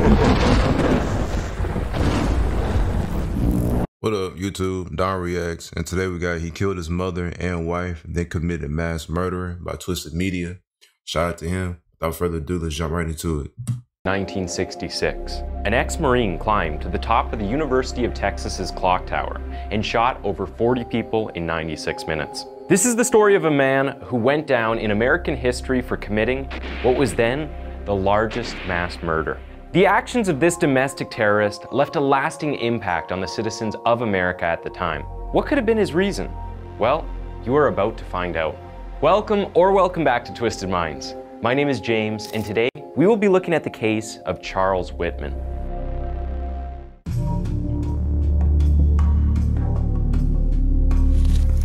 What up, YouTube? Don Reacts, and today we got he killed his mother and wife, then committed mass murder by Twisted Media. Shout out to him. Without further ado, let's jump right into it. 1966. An ex-Marine climbed to the top of the University of Texas's clock tower and shot over 40 people in 96 minutes. This is the story of a man who went down in American history for committing what was then the largest mass murder. The actions of this domestic terrorist left a lasting impact on the citizens of America at the time. What could have been his reason? Well, you are about to find out. Welcome back to Twisted Minds. My name is James, and today we will be looking at the case of Charles Whitman.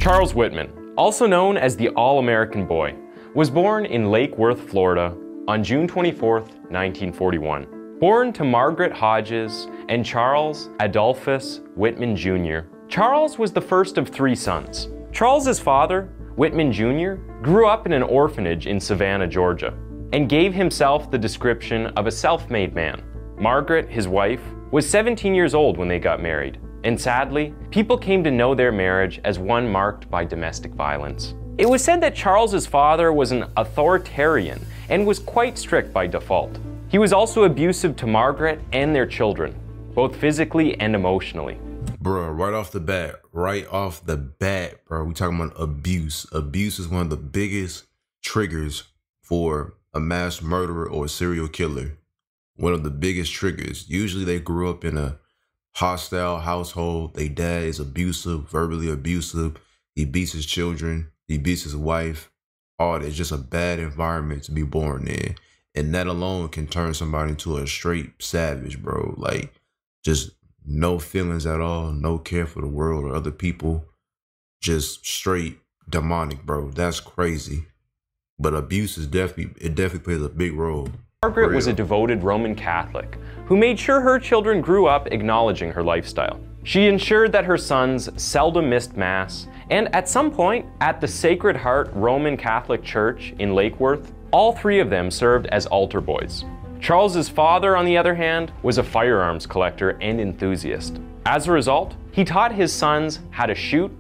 Charles Whitman, also known as the All-American Boy, was born in Lake Worth, Florida on June 24, 1941. Born to Margaret Hodges and Charles Adolphus Whitman Jr., Charles was the first of three sons. Charles's father, Whitman Jr., grew up in an orphanage in Savannah, Georgia, and gave himself the description of a self-made man. Margaret, his wife, was 17 years old when they got married, and sadly, people came to know their marriage as one marked by domestic violence. It was said that Charles's father was an authoritarian and was quite strict by default. He was also abusive to Margaret and their children, both physically and emotionally. Bro, right off the bat, bro, we talking about abuse. Abuse is one of the biggest triggers for a mass murderer or a serial killer. One of the biggest triggers. Usually they grew up in a hostile household. Their dad is abusive, verbally abusive. He beats his children. He beats his wife. Oh, it's just a bad environment to be born in. And that alone can turn somebody into a straight savage, bro. Like, just no feelings at all, no care for the world or other people. Just straight demonic, bro. That's crazy. But abuse is definitely plays a big role. Margaret was a devoted Roman Catholic who made sure her children grew up acknowledging her lifestyle. She ensured that her sons seldom missed Mass, and at some point, at the Sacred Heart Roman Catholic Church in Lake Worth, all three of them served as altar boys. Charles's father, on the other hand, was a firearms collector and enthusiast. As a result, he taught his sons how to shoot,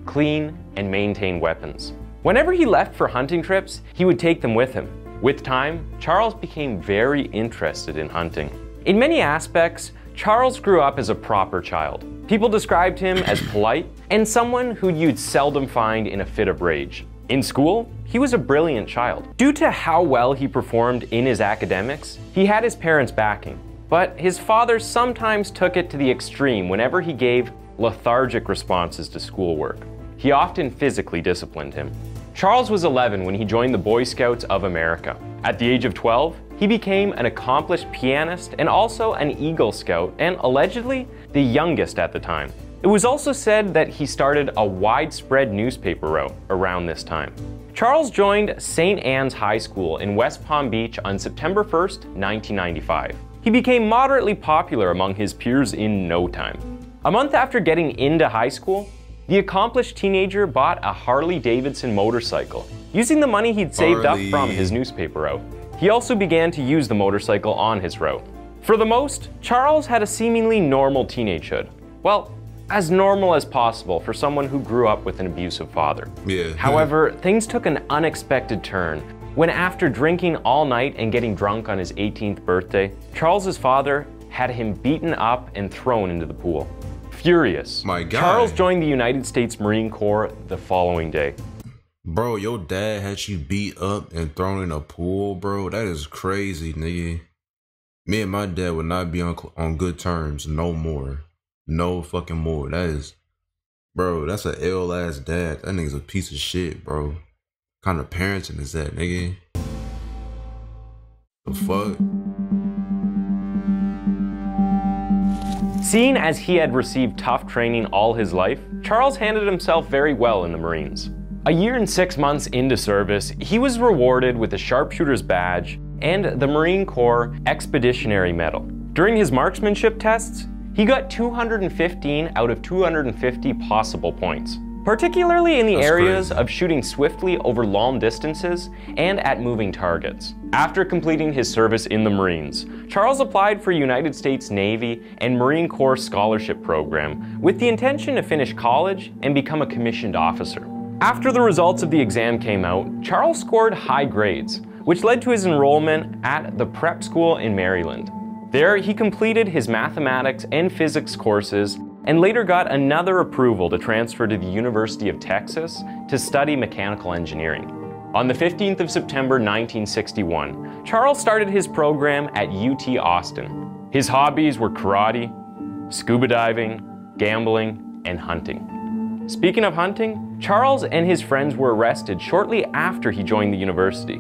clean, and maintain weapons. Whenever he left for hunting trips, he would take them with him. With time, Charles became very interested in hunting. In many aspects, Charles grew up as a proper child. People described him as polite and someone who you'd seldom find in a fit of rage. In school, he was a brilliant child. Due to how well he performed in his academics, he had his parents' backing. But his father sometimes took it to the extreme whenever he gave lethargic responses to schoolwork. He often physically disciplined him. Charles was 11 when he joined the Boy Scouts of America. At the age of 12, he became an accomplished pianist and also an Eagle Scout, and allegedly the youngest at the time. It was also said that he started a widespread newspaper route around this time. Charles joined St. Anne's High School in West Palm Beach on September 1st, 1995. He became moderately popular among his peers in no time. A month after getting into high school, the accomplished teenager bought a Harley-Davidson motorcycle, using the money he'd saved up from his newspaper route. He also began to use the motorcycle on his route. For the most, Charles had a seemingly normal teenagehood. Well, as normal as possible for someone who grew up with an abusive father. Yeah. However, things took an unexpected turn when, after drinking all night and getting drunk on his 18th birthday, Charles's father had him beaten up and thrown into the pool. Furious, Charles joined the United States Marine Corps the following day. Bro, your dad had you beat up and thrown in a pool, bro? That is crazy, nigga. Me and my dad would not be on good terms no more. No fucking more. That is, bro, that's an ill-ass dad. That nigga's a piece of shit, bro. What kind of parenting is that, nigga? The fuck? Seeing as he had received tough training all his life, Charles handled himself very well in the Marines. A year and 6 months into service, he was rewarded with a sharpshooter's badge and the Marine Corps Expeditionary Medal. During his marksmanship tests, he got 215 out of 250 possible points. particularly in the That's areas crazy. of shooting swiftly over long distances and at moving targets. After completing his service in the Marines, Charles applied for United States Navy and Marine Corps scholarship program with the intention to finish college and become a commissioned officer. After the results of the exam came out, Charles scored high grades, which led to his enrollment at the prep school in Maryland. There, he completed his mathematics and physics courses and later got another approval to transfer to the University of Texas to study mechanical engineering. On the 15th of September 1961, Charles started his program at UT Austin. His hobbies were karate, scuba diving, gambling, and hunting. Speaking of hunting, Charles and his friends were arrested shortly after he joined the university.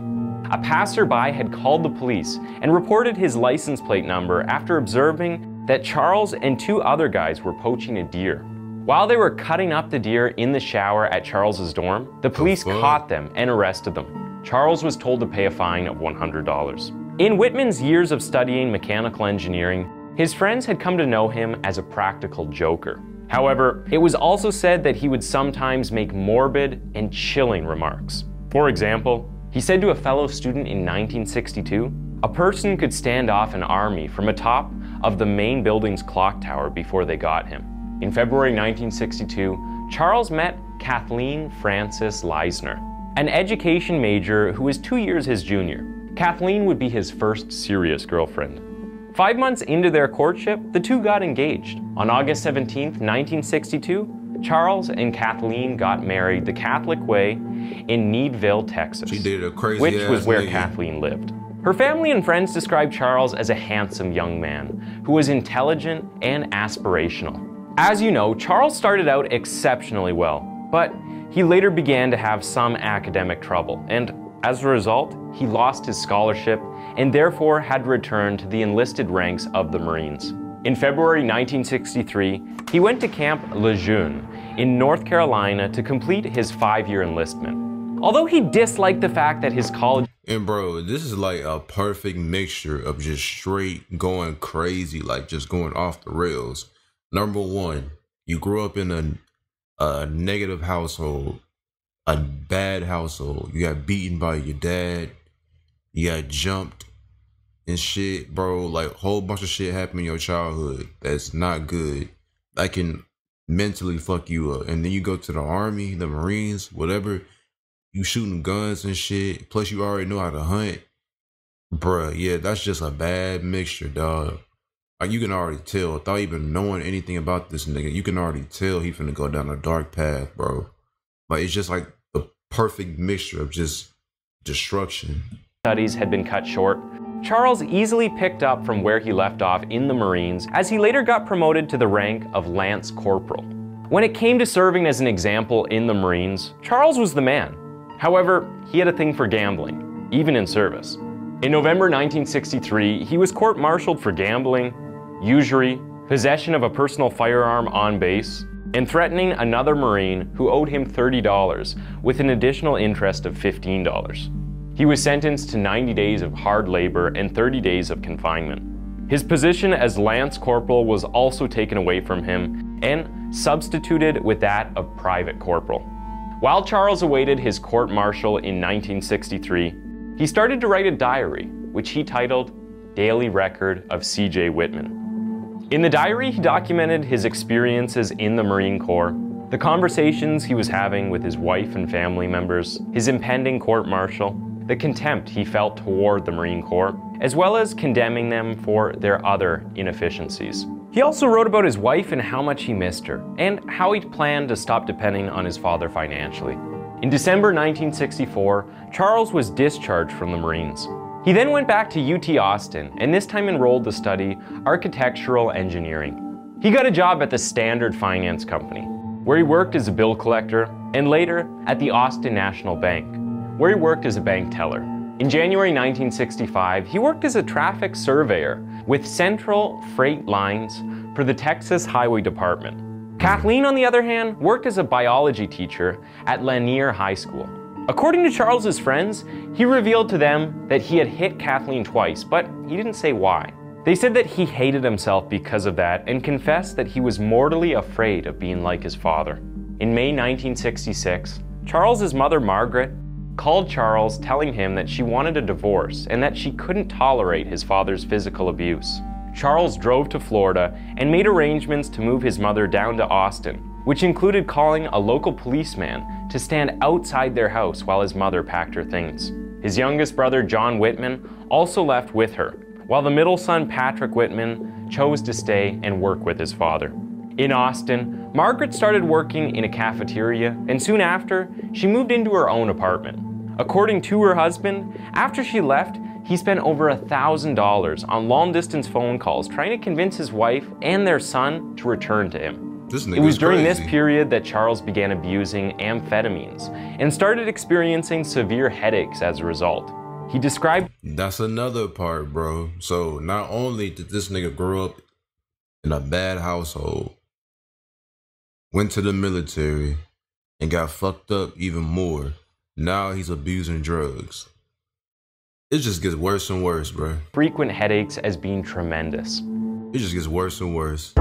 A passerby had called the police and reported his license plate number after observing that Charles and two other guys were poaching a deer. While they were cutting up the deer in the shower at Charles's dorm, the police caught them and arrested them. Charles was told to pay a fine of $100. In Whitman's years of studying mechanical engineering, his friends had come to know him as a practical joker. However, it was also said that he would sometimes make morbid and chilling remarks. For example, he said to a fellow student in 1962, a person could stand off an army from atop of the main building's clock tower before they got him. In February 1962, Charles met Kathleen Frances Leisner, an education major who was 2 years his junior. Kathleen would be his first serious girlfriend. 5 months into their courtship, the two got engaged. On August 17, 1962, Charles and Kathleen got married the Catholic way in Needville, Texas, She did a crazy which was ass where nigga. Kathleen lived. Her family and friends described Charles as a handsome young man who was intelligent and aspirational. As you know, Charles started out exceptionally well, but he later began to have some academic trouble, and as a result, he lost his scholarship and therefore had to return to the enlisted ranks of the Marines. In February 1963, he went to Camp Lejeune in North Carolina to complete his 5-year enlistment. Although he disliked the fact that his college And bro, this is like a perfect mixture of just straight going crazy, like just going off the rails. Number one, you grew up in a negative household, a bad household. You got beaten by your dad. You got jumped and shit, bro. Like a whole bunch of shit happened in your childhood that's not good. That can mentally fuck you up. And then you go to the army, the Marines, whatever. You shooting guns and shit. Plus you already know how to hunt. Bruh, yeah, that's just a bad mixture, dog. Like you can already tell, without even knowing anything about this nigga, you can already tell he finna go down a dark path, bro. Like it's just like the perfect mixture of just destruction. studies had been cut short, Charles easily picked up from where he left off in the Marines as he later got promoted to the rank of Lance Corporal. When it came to serving as an example in the Marines, Charles was the man. However, he had a thing for gambling, even in service. In November 1963, he was court-martialed for gambling, usury, possession of a personal firearm on base, and threatening another Marine who owed him $30 with an additional interest of $15. He was sentenced to 90 days of hard labor and 30 days of confinement. His position as Lance Corporal was also taken away from him and substituted with that of Private Corporal. While Charles awaited his court-martial in 1963, he started to write a diary, which he titled Daily Record of C.J. Whitman. In the diary, he documented his experiences in the Marine Corps, the conversations he was having with his wife and family members, his impending court-martial, the contempt he felt toward the Marine Corps, as well as condemning them for their other inefficiencies. He also wrote about his wife and how much he missed her, and how he planned to stop depending on his father financially. In December 1964, Charles was discharged from the Marines. He then went back to UT Austin, and this time enrolled to study architectural engineering. He got a job at the Standard Finance Company, where he worked as a bill collector, and later at the Austin National Bank, where he worked as a bank teller. In January 1965, he worked as a traffic surveyor with Central Freight Lines for the Texas Highway Department. Kathleen, on the other hand, worked as a biology teacher at Lanier High School. According to Charles's friends, he revealed to them that he had hit Kathleen twice, but he didn't say why. They said that he hated himself because of that and confessed that he was mortally afraid of being like his father. In May 1966, Charles's mother, Margaret, called Charles telling him that she wanted a divorce and that she couldn't tolerate his father's physical abuse. Charles drove to Florida and made arrangements to move his mother down to Austin, which included calling a local policeman to stand outside their house while his mother packed her things. His youngest brother, John Whitman, also left with her, while the middle son, Patrick Whitman, chose to stay and work with his father. In Austin, Margaret started working in a cafeteria, and soon after, she moved into her own apartment. According to her husband, after she left, he spent over $1,000 on long-distance phone calls trying to convince his wife and their son to return to him. It was during this period that Charles began abusing amphetamines and started experiencing severe headaches as a result. He described— That's another part, bro. So not only did this nigga grow up in a bad household, went to the military, and got fucked up even more, now he's abusing drugs. It just gets worse and worse, bro. Frequent headaches as being tremendous. It just gets worse and worse.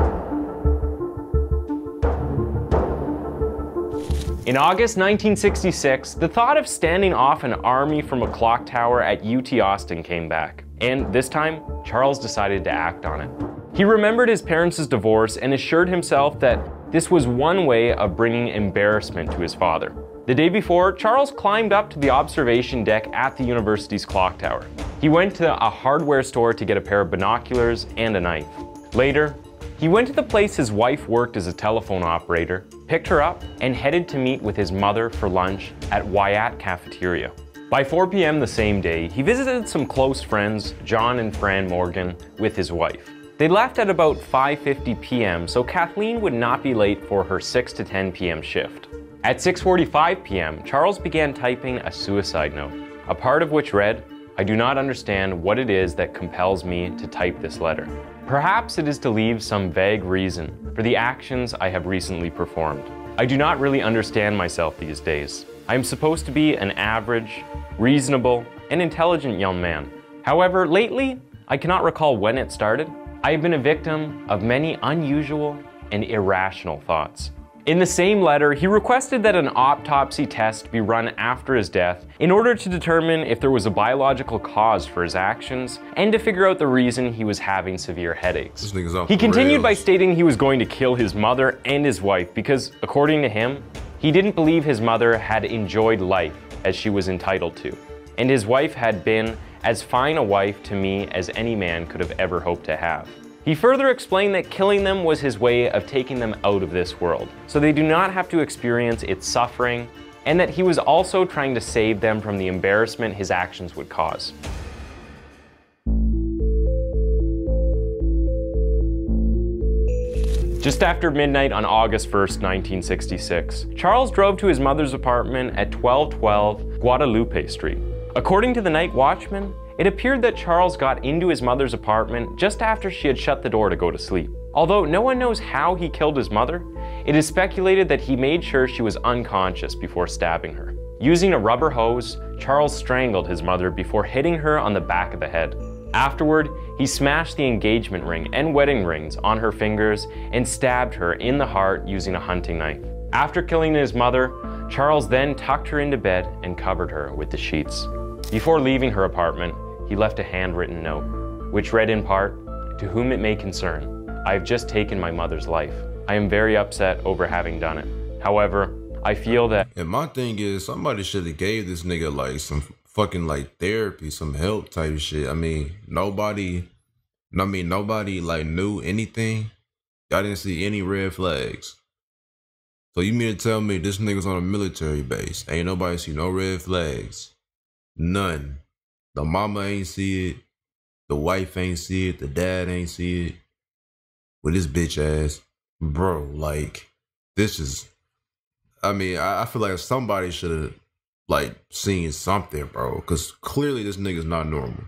In August 1966, the thought of standing off an army from a clock tower at UT Austin came back. And this time, Charles decided to act on it. He remembered his parents' divorce and assured himself that this was one way of bringing embarrassment to his father. The day before, Charles climbed up to the observation deck at the university's clock tower. He went to a hardware store to get a pair of binoculars and a knife. Later, he went to the place his wife worked as a telephone operator, picked her up, and headed to meet with his mother for lunch at Wyatt Cafeteria. By 4 p.m. the same day, he visited some close friends, John and Fran Morgan, with his wife. They left at about 5:50 p.m. so Kathleen would not be late for her 6 to 10 p.m. shift. At 6:45 p.m., Charles began typing a suicide note, a part of which read, "I do not understand what it is that compels me to type this letter. Perhaps it is to leave some vague reason for the actions I have recently performed. I do not really understand myself these days. I am supposed to be an average, reasonable, and intelligent young man. However, lately, I cannot recall when it started. I have been a victim of many unusual and irrational thoughts." In the same letter, he requested that an autopsy test be run after his death in order to determine if there was a biological cause for his actions and to figure out the reason he was having severe headaches. He continued by stating he was going to kill his mother and his wife because, according to him, he didn't believe his mother had enjoyed life as she was entitled to, and his wife had been as fine a wife to me as any man could have ever hoped to have. He further explained that killing them was his way of taking them out of this world, so they do not have to experience its suffering, and that he was also trying to save them from the embarrassment his actions would cause. Just after midnight on August 1st, 1966, Charles drove to his mother's apartment at 1212 Guadalupe Street. According to the night watchman, it appeared that Charles got into his mother's apartment just after she had shut the door to go to sleep. Although no one knows how he killed his mother, it is speculated that he made sure she was unconscious before stabbing her. Using a rubber hose, Charles strangled his mother before hitting her on the back of the head. Afterward, he smashed the engagement ring and wedding rings on her fingers and stabbed her in the heart using a hunting knife. After killing his mother, Charles then tucked her into bed and covered her with the sheets. Before leaving her apartment, he left a handwritten note, which read in part, "To whom it may concern, I have just taken my mother's life. I am very upset over having done it. However, I feel that..." And my thing is, somebody should have gave this nigga like some fucking like therapy, some help type shit. I mean, nobody like knew anything. Y'all didn't see any red flags. So you mean to tell me this nigga's on a military base? Ain't nobody see no red flags? None. The mama ain't see it. The wife ain't see it. The dad ain't see it. With his bitch ass. Bro, like, this is... I mean, I feel like somebody should have, like, seen something, bro. Because clearly this nigga's not normal.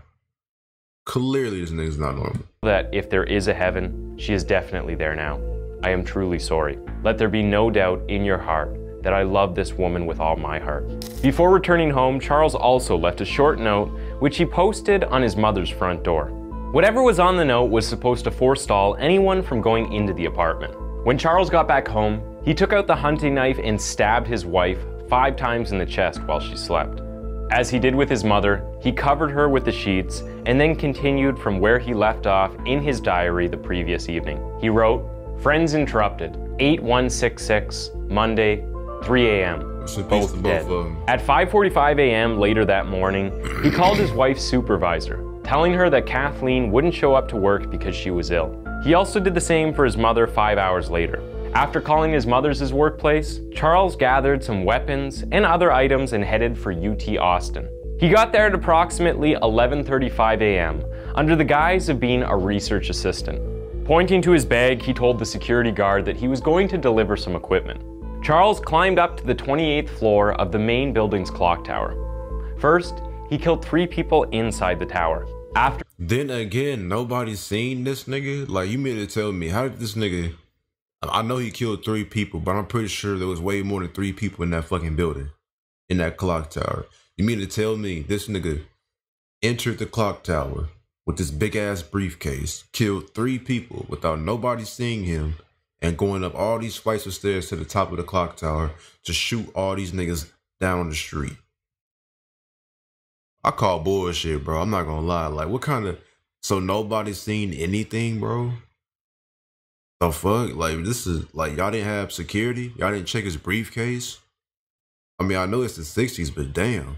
Clearly this nigga's not normal. That if there is a heaven, she is definitely there now. I am truly sorry. Let there be no doubt in your heart that I love this woman with all my heart. Before returning home, Charles also left a short note, which he posted on his mother's front door. Whatever was on the note was supposed to forestall anyone from going into the apartment. When Charles got back home, He took out the hunting knife and stabbed his wife 5 times in the chest while she slept. As he did with his mother, he covered her with the sheets and then continued from where he left off in his diary the previous evening. He wrote, "Friends interrupted, 8166, Monday, 3 a.m. Both dead." At 5:45 a.m. later that morning, he called his wife's supervisor, telling her that Kathleen wouldn't show up to work because she was ill. He also did the same for his mother 5 hours later. After calling his mother's workplace, Charles gathered some weapons and other items and headed for UT Austin. He got there at approximately 11:35 a.m. under the guise of being a research assistant. Pointing to his bag, he told the security guard that he was going to deliver some equipment. Charles climbed up to the 28th floor of the main building's clock tower. First, he killed 3 people inside the tower. Then again, nobody's seen this nigga? Like, you mean to tell me, how did this nigga... I know he killed 3 people, but I'm pretty sure there was way more than 3 people in that fucking building, in that clock tower. You mean to tell me this nigga entered the clock tower with this big ass briefcase, killed 3 people without nobody seeing him, and going up all these flights of stairs to the top of the clock tower to shoot all these niggas down the street? I call bullshit, bro. I'm not gonna lie. Like, what kind of... So nobody's seen anything, bro? The fuck? Like, this is... Like, y'all didn't have security? Y'all didn't check his briefcase? I mean, I know it's the 60s, but damn.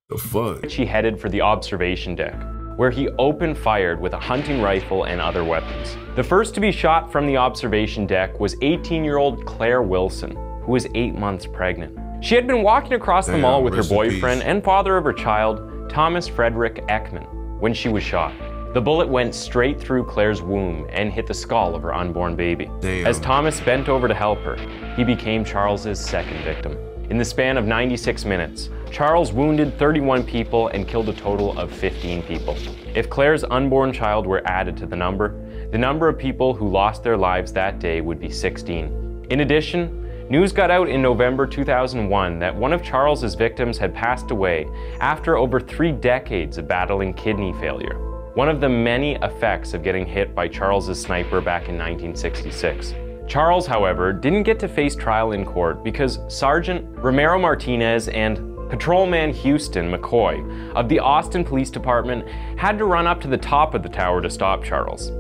The fuck? He headed for the observation deck, where he opened fired with a hunting rifle and other weapons. The first to be shot from the observation deck was 18-year-old Claire Wilson, who was 8 months pregnant. She had been walking across the mall with her boyfriend and father of her child, Thomas Frederick Ekman, when she was shot. The bullet went straight through Claire's womb and hit the skull of her unborn baby. Damn. As Thomas bent over to help her, he became Charles's second victim. In the span of 96 minutes, Charles wounded 31 people and killed a total of 15 people. If Claire's unborn child were added to the number of people who lost their lives that day would be 16. In addition, news got out in November 2001 that one of Charles's victims had passed away after over 3 decades of battling kidney failure, one of the many effects of getting hit by Charles's sniper back in 1966. Charles, however, didn't get to face trial in court because Sergeant Romero Martinez and Patrolman Houston McCoy of the Austin Police Department had to run up to the top of the tower to stop Charles.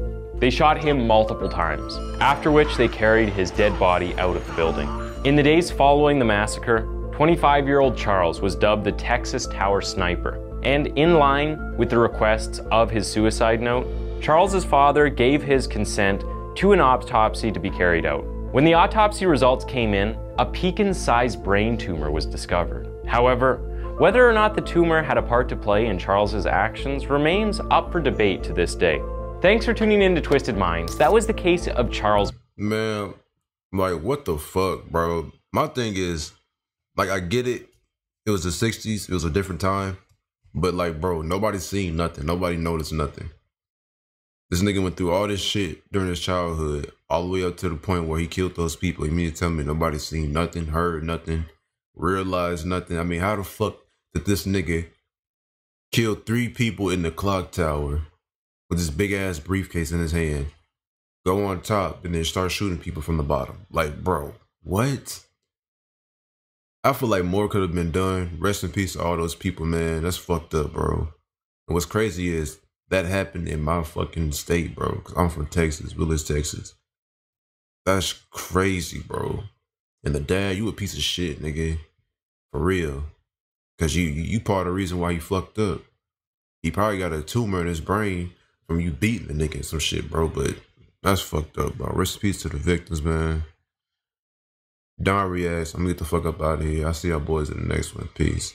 They shot him multiple times, after which they carried his dead body out of the building. In the days following the massacre, 25-year-old Charles was dubbed the Texas Tower Sniper, and in line with the requests of his suicide note, Charles's father gave his consent to an autopsy to be carried out. When the autopsy results came in, a pecan-sized brain tumor was discovered. However, whether or not the tumor had a part to play in Charles's actions remains up for debate to this day. Thanks for tuning in to Twisted Minds. That was the case of Charles. Man, like, what the fuck, bro? My thing is, like, I get it. It was the 60s. It was a different time. But, like, bro, nobody's seen nothing. Nobody noticed nothing. This nigga went through all this shit during his childhood, all the way up to the point where he killed those people. You mean to tell me nobody's seen nothing, heard nothing, realized nothing? I mean, how the fuck did this nigga kill 3 people in the clock tower with this big ass briefcase in his hand, go on top, and then start shooting people from the bottom? Like, bro, what? I feel like more could have been done. Rest in peace to all those people, man. That's fucked up, bro. And what's crazy is that happened in my fucking state, bro. Because I'm from Texas, Willis, Texas. That's crazy, bro. And the dad, you a piece of shit, nigga. For real. Because you part of the reason why he fucked up. He probably got a tumor in his brain from you beating the nigga and some shit, bro. But that's fucked up, bro. Rest in peace to the victims, man. Don Reacts. I'm gonna get the fuck up out of here. I'll see y'all boys in the next one. Peace.